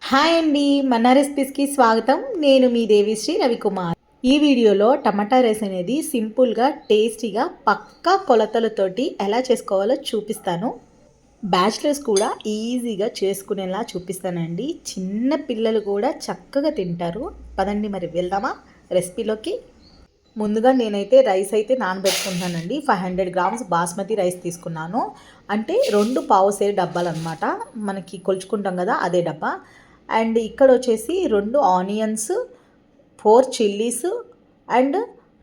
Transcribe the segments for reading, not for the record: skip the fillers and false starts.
Hi అండి, మన రెసిపీస్కి స్వాగతం. నేను మీ దేవిశ్రీ రవికుమార్. ఈ వీడియోలో టమాటా రైస్ అనేది సింపుల్గా టేస్టీగా పక్కా కొలతలతోటి ఎలా చేసుకోవాలో చూపిస్తాను. బ్యాచిలర్స్ కూడా ఈజీగా చేసుకునేలా చూపిస్తానండి. చిన్న పిల్లలు కూడా చక్కగా తింటారు. పదండి మరి వెళ్దామా రెసిపీలోకి. ముందుగా నేనైతే రైస్ అయితే నానబెట్టుకుంటానండి. 500 గ్రామ్స్ బాస్మతి రైస్ తీసుకున్నాను. అంటే 2 పావుసేరు డబ్బాలు అనమాట. మనకి కొలుచుకుంటాం కదా, అదే డబ్బా. అండ్ ఇక్కడ వచ్చేసి 2 onions, 4 chillies and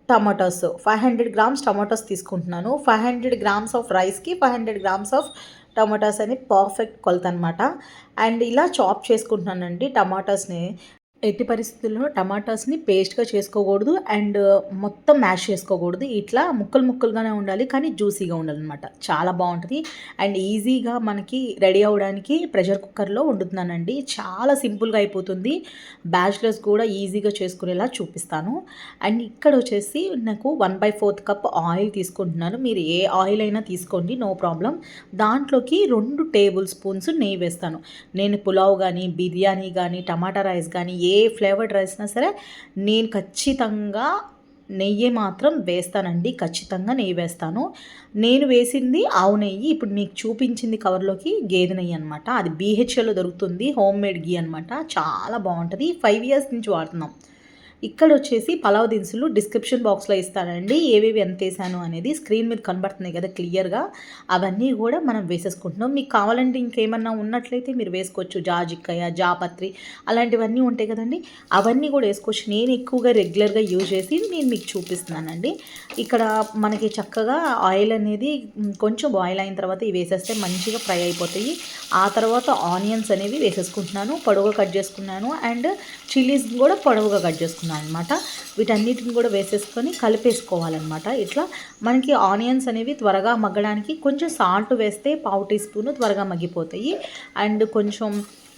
tomatoes. 500 grams tomatoes తీసుకుంటున్నాను. 500 గ్రామ్స్ ఆఫ్ రైస్కి 500 గ్రామ్స్ ఆఫ్ టమాటోస్ అని పర్ఫెక్ట్ కొలత అనమాట. అండ్ ఇలా చాప్ చేసుకుంటున్నానండి టమాటోస్ని. ఎట్టి పరిస్థితుల్లో టమాటాస్ని పేస్ట్గా చేసుకోకూడదు అండ్ మొత్తం మ్యాష్ చేసుకోకూడదు. ఇట్లా ముక్కలు ముక్కలుగానే ఉండాలి, కానీ జ్యూసీగా ఉండాలన్నమాట. చాలా బాగుంటుంది అండ్ ఈజీగా మనకి రెడీ అవ్వడానికి ప్రెషర్ కుక్కర్లో వండుతున్నానండి. చాలా సింపుల్గా అయిపోతుంది. బ్యాచిలర్స్ కూడా ఈజీగా చేసుకునేలా చూపిస్తాను. అండ్ ఇక్కడ వచ్చేసి నాకు 1/4 కప్ ఆయిల్ తీసుకుంటున్నాను. మీరు ఏ ఆయిల్ అయినా తీసుకోండి, నో ప్రాబ్లం. దాంట్లోకి 2 టేబుల్ స్పూన్స్ నెయ్యి వేస్తాను. నేను పులావ్ కానీ, బిర్యానీ కానీ, టమాటా రైస్ కానీ ఏ ఫ్లేవర్డ్ రైస్ అయినా సరే నేను ఖచ్చితంగా నెయ్యి మాత్రం వేస్తానండి. ఖచ్చితంగా నెయ్యి వేస్తాను. నేను వేసింది ఆవు నెయ్యి. ఇప్పుడు మీకు చూపించింది కవర్లోకి గేదె నెయ్యి అనమాట. అది బీహెచ్ఎల్లో దొరుకుతుంది, హోమ్ మేడ్ గీ అనమాట. చాలా బాగుంటుంది. 5 ఇయర్స్ నుంచి వాడుతున్నాం. ఇక్కడ వచ్చేసి పలావ్ దినుసులు డిస్క్రిప్షన్ బాక్స్లో ఇస్తానండి. ఏవేవి ఎంత వేసాను అనేది స్క్రీన్ మీద కనబడుతున్నాయి కదా క్లియర్గా. అవన్నీ కూడా మనం వేసేసుకుంటున్నాం. మీకు కావాలంటే ఇంకేమన్నా ఉన్నట్లయితే మీరు వేసుకోవచ్చు. జాజికాయ, జాపత్రి అలాంటివన్నీ ఉంటాయి కదండి, అవన్నీ కూడా వేసుకోవచ్చు. నేను ఎక్కువగా రెగ్యులర్గా యూజ్ చేసి నేను మీకు చూపిస్తున్నానండి. ఇక్కడ మనకి చక్కగా ఆయిల్ అనేది కొంచెం బాయిల్ అయిన తర్వాత ఇవి వేసేస్తే మంచిగా ఫ్రై అయిపోతాయి. ఆ తర్వాత ఆనియన్స్ అనేవి వేసేసుకుంటున్నాను, పొడవుగా కట్ చేసుకున్నాను. అండ్ చిల్లీస్ కూడా పొడవుగా కట్ చేసుకున్నాను అనమాట. వీటన్నిటిని కూడా వేసేసుకొని కలిపేసుకోవాలన్నమాట. ఇట్లా మనకి ఆనియన్స్ అనేవి త్వరగా మగ్గడానికి కొంచెం సాల్ట్ వేస్తే 1/2 టీ స్పూన్ త్వరగా మగ్గిపోతాయి. అండ్ కొంచెం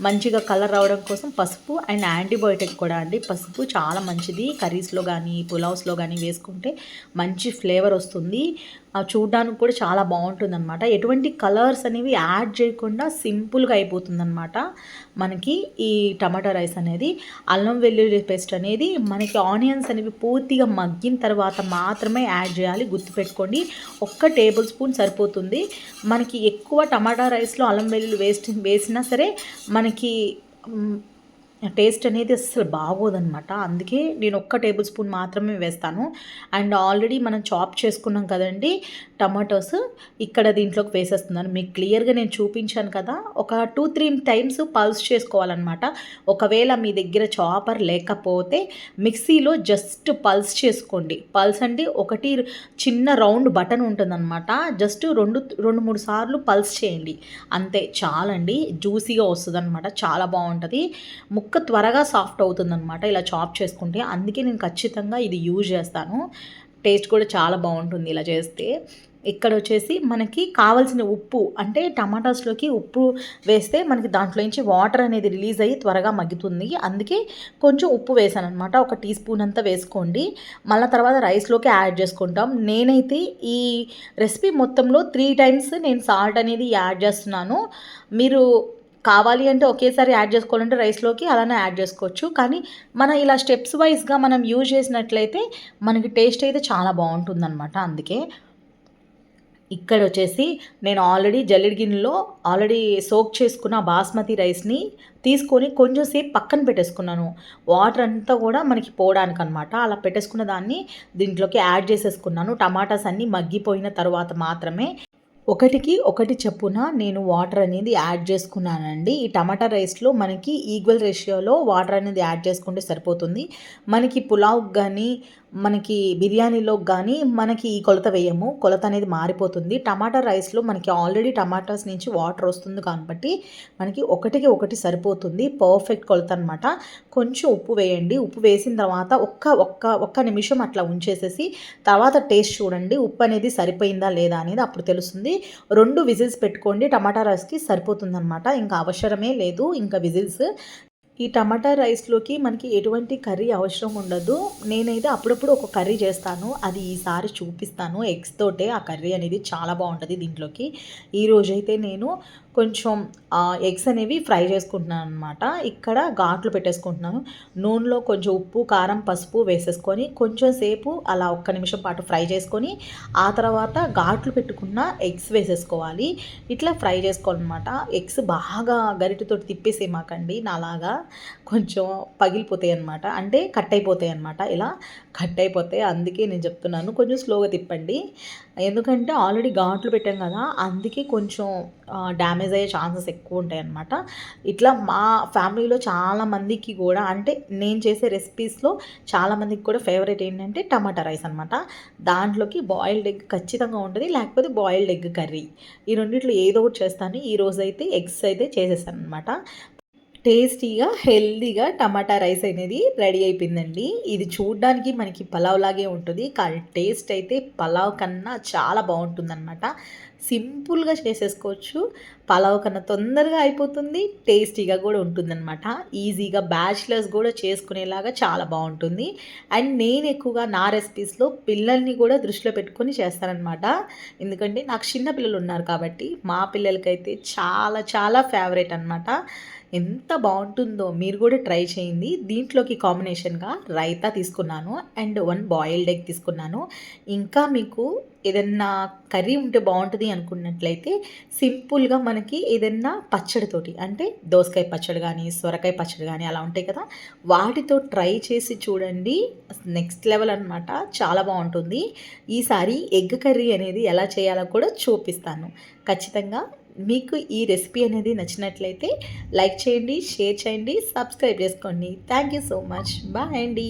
మంచిగా కలర్ రావడం కోసం పసుపు అండ్ యాంటీబయోటిక్ కూడా అండి. పసుపు చాలా మంచిది. కర్రీస్లో కానీ పులావ్స్లో కానీ వేసుకుంటే మంచి ఫ్లేవర్ వస్తుంది. చూడడానికి కూడా చాలా బాగుంటుందన్నమాట. ఎటువంటి కలర్స్ అనేవి యాడ్ చేయకుండా సింపుల్గా అయిపోతుందన్నమాట మనకి ఈ టమాటా రైస్ అనేది. అల్లం వెల్లుల్లి పేస్ట్ అనేది మనకి ఆనియన్స్ అనేవి పూర్తిగా మగ్గిన తర్వాత మాత్రమే యాడ్ చేయాలి. గుర్తుపెట్టుకోండి, 1 టేబుల్ స్పూన్ సరిపోతుంది. మనకి ఎక్కువ టమాటా రైస్లో అల్లం వెల్లుల్లి వేసినా సరే మనకి టేస్ట్ అనేది అస్సలు బాగోదన్నమాట. అందుకే నేను 1 టేబుల్ స్పూన్ మాత్రమే వేస్తాను. అండ్ ఆల్రెడీ మనం చాప్ చేసుకున్నాం కదండి టమాటోస్, ఇక్కడ దీంట్లోకి వేసేస్తున్నాను. మీకు క్లియర్గా నేను చూపించాను కదా. ఒక 2-3 టైమ్స్ పల్స్ చేసుకోవాలన్నమాట. ఒకవేళ మీ దగ్గర చాపర్ లేకపోతే మిక్సీలో జస్ట్ పల్స్ చేసుకోండి. పల్స్ అంటే ఒకటి చిన్న రౌండ్ బటన్ ఉంటుందన్నమాట. జస్ట్ 2-3 సార్లు పల్స్ చేయండి, అంతే చాలండి. జ్యూసీగా వస్తుంది అనమాట. చాలా బాగుంటుంది. ముక్క త్వరగా సాఫ్ట్ అవుతుందన్నమాట ఇలా చాప్ చేసుకుంటే. అందుకే నేను ఖచ్చితంగా ఇది యూజ్ చేస్తాను. టేస్ట్ కూడా చాలా బాగుంటుంది ఇలా చేస్తే. ఇక్కడ వచ్చేసి మనకి కావాల్సిన ఉప్పు, అంటే టమాటాస్లోకి ఉప్పు వేస్తే మనకి దాంట్లో నుంచి వాటర్ అనేది రిలీజ్ అయ్యి త్వరగా మగ్గుతుంది. అందుకే కొంచెం ఉప్పు వేసాను అనమాట. 1 టీ స్పూన్ అంతా వేసుకోండి. మళ్ళీ తర్వాత రైస్లోకి యాడ్ చేసుకుంటాం. నేనైతే ఈ రెసిపీ మొత్తంలో 3 టైమ్స్ నేను సాల్ట్ అనేది యాడ్ చేస్తున్నాను. మీరు కావాలి అంటే ఒకేసారి యాడ్ చేసుకోవాలంటే రైస్లోకి అలానే యాడ్ చేసుకోవచ్చు. కానీ మన ఇలా స్టెప్స్ వైజ్గా మనం యూజ్ చేసినట్లయితే మనకి టేస్ట్ అయితే చాలా బాగుంటుందన్నమాట. అందుకే ఇక్కడ వచ్చేసి నేను ఆల్రెడీ జల్లెడ గిన్నెలో ఆల్రెడీ సోక్ చేసుకున్న బాస్మతి రైస్ని తీసుకొని కొంచెం సేపు పక్కన పెట్టేసుకున్నాను. వాటర్ అంతా కూడా మనకి పోవడానికి అనమాట. అలా పెట్టేసుకున్న దాన్ని దీంట్లోకి యాడ్ చేసేసుకున్నాను. టమాటాస్ అన్నీ మగ్గిపోయిన తర్వాత మాత్రమే 1కి 1 చొప్పున నేను వాటర్ అనేది యాడ్ చేసుకున్నానండి. ఈ టమాటా రైస్లో మనకి ఈక్వల్ రేషియోలో వాటర్ అనేది యాడ్ చేసుకుంటే సరిపోతుంది. మనకి పులావ్కి కానీ మనకి బిర్యానీలోకి కానీ మనకి ఈ కొలత వేయము. కొలత అనేది మారిపోతుంది. టమాటా రైస్లో మనకి ఆల్రెడీ టమాటాస్ నుంచి వాటర్ వస్తుంది కాబట్టి మనకి 1కి 1 సరిపోతుంది. పర్ఫెక్ట్ కొలత అనమాట. కొంచెం ఉప్పు వేయండి. ఉప్పు వేసిన తర్వాత ఒక్క నిమిషం అట్లా ఉంచేసేసి తర్వాత టేస్ట్ చూడండి. ఉప్పు అనేది సరిపోయిందా లేదా అనేది అప్పుడు తెలుస్తుంది. 2 విజిల్స్ పెట్టుకోండి. టమాటా రైస్కి సరిపోతుందన్నమాట. ఇంకా అవసరమే లేదు ఇంకా విజిల్స్. ఈ టమాటా రైస్లోకి మనకి ఎటువంటి కర్రీ అవసరం ఉండదు. నేనైతే అప్పుడప్పుడు ఒక కర్రీ చేస్తాను, అది ఈసారి చూపిస్తాను. ఎగ్స్ తోటే ఆ కర్రీ అనేది చాలా బాగుంటుంది దీంట్లోకి. ఈరోజైతే నేను కొంచెం ఎగ్స్ అనేవి ఫ్రై చేసుకుంటున్నాను అనమాట. ఇక్కడ ఘాట్లు పెట్టేసుకుంటున్నాను. నూనెలో కొంచెం ఉప్పు, కారం, పసుపు వేసేసుకొని కొంచెం సేపు అలా ఒక్క నిమిషం పాటు ఫ్రై చేసుకొని ఆ తర్వాత ఘాట్లు పెట్టుకున్న ఎగ్స్ వేసేసుకోవాలి. ఇట్లా ఫ్రై చేసుకోవాలన్నమాట. ఎగ్స్ బాగా గరిటెతోటి తిప్పేసేయమాకండి, నాలాగా కొంచెం పగిలిపోతాయి అనమాట, అంటే కట్ అయిపోతాయి అనమాట. ఇలా కట్ అయిపోతాయి, అందుకే నేను చెప్తున్నాను కొంచెం స్లోగా తిప్పండి. ఎందుకంటే ఆల్రెడీ ఘాట్లు పెట్టాం కదా, అందుకే కొంచెం డ్యామేజ్ అయ్యే ఛాన్సెస్ ఎక్కువ ఉంటాయి అన్నమాట. ఇట్లా మా ఫ్యామిలీలో చాలామందికి కూడా, అంటే నేను చేసే రెసిపీస్లో చాలామందికి కూడా ఫేవరెట్ ఏంటంటే టమాటా రైస్ అనమాట. దాంట్లోకి బాయిల్డ్ ఎగ్ ఖచ్చితంగా ఉంటుంది, లేకపోతే బాయిల్డ్ ఎగ్ కర్రీ. ఈ రెండిట్లో ఏదో ఒకటి చేస్తాను. ఈరోజు అయితే ఎగ్స్ అయితే చేసేసాను అనమాట. టేస్టీగా హెల్తీగా టమాటా రైస్ అనేది రెడీ అయిపోయిందండి. ఇది చూడ్డానికి మనకి పలావ్ లాగే ఉంటుంది, కానీ టేస్ట్ అయితే పలావ్ కన్నా చాలా బాగుంటుందన్నమాట. సింపుల్గా చేసేసుకోవచ్చు, పలావ్ కన్నా తొందరగా అయిపోతుంది, టేస్టీగా కూడా ఉంటుందన్నమాట. ఈజీగా బ్యాచిలర్స్ కూడా చేసుకునేలాగా చాలా బాగుంటుంది. అండ్ నేను ఎక్కువగా నా రెసిపీస్లో పిల్లల్ని కూడా దృష్టిలో పెట్టుకొని చేస్తానన్నమాట. ఎందుకంటే నాకు చిన్న పిల్లలు ఉన్నారు కాబట్టి మా పిల్లలకైతే చాలా చాలా ఫేవరెట్ అనమాట. ఎంత బాగుంటుందో మీరు కూడా ట్రై చేయండి. దీంట్లోకి కాంబినేషన్గా రైతా తీసుకున్నాను అండ్ 1 బాయిల్డ్ ఎగ్ తీసుకున్నాను. ఇంకా మీకు ఏదన్నా కర్రీ ఉంటే బాగుంటుంది అనుకున్నట్లయితే సింపుల్గా మనకి ఏదన్నా పచ్చడితోటి, అంటే దోసకాయ పచ్చడి కానీ సొరకాయ పచ్చడి కానీ అలా ఉంటాయి కదా, వాటితో ట్రై చేసి చూడండి. నెక్స్ట్ లెవెల్ అనమాట, చాలా బాగుంటుంది. ఈసారి ఎగ్ కర్రీ అనేది ఎలా చేయాలో కూడా చూపిస్తాను. ఖచ్చితంగా మీకు ఈ రెసిపీ అనేది నచ్చినట్లయితే లైక్ చేయండి, షేర్ చేయండి, సబ్స్క్రైబ్ చేసుకోండి. Thank you so much. Bye అండి.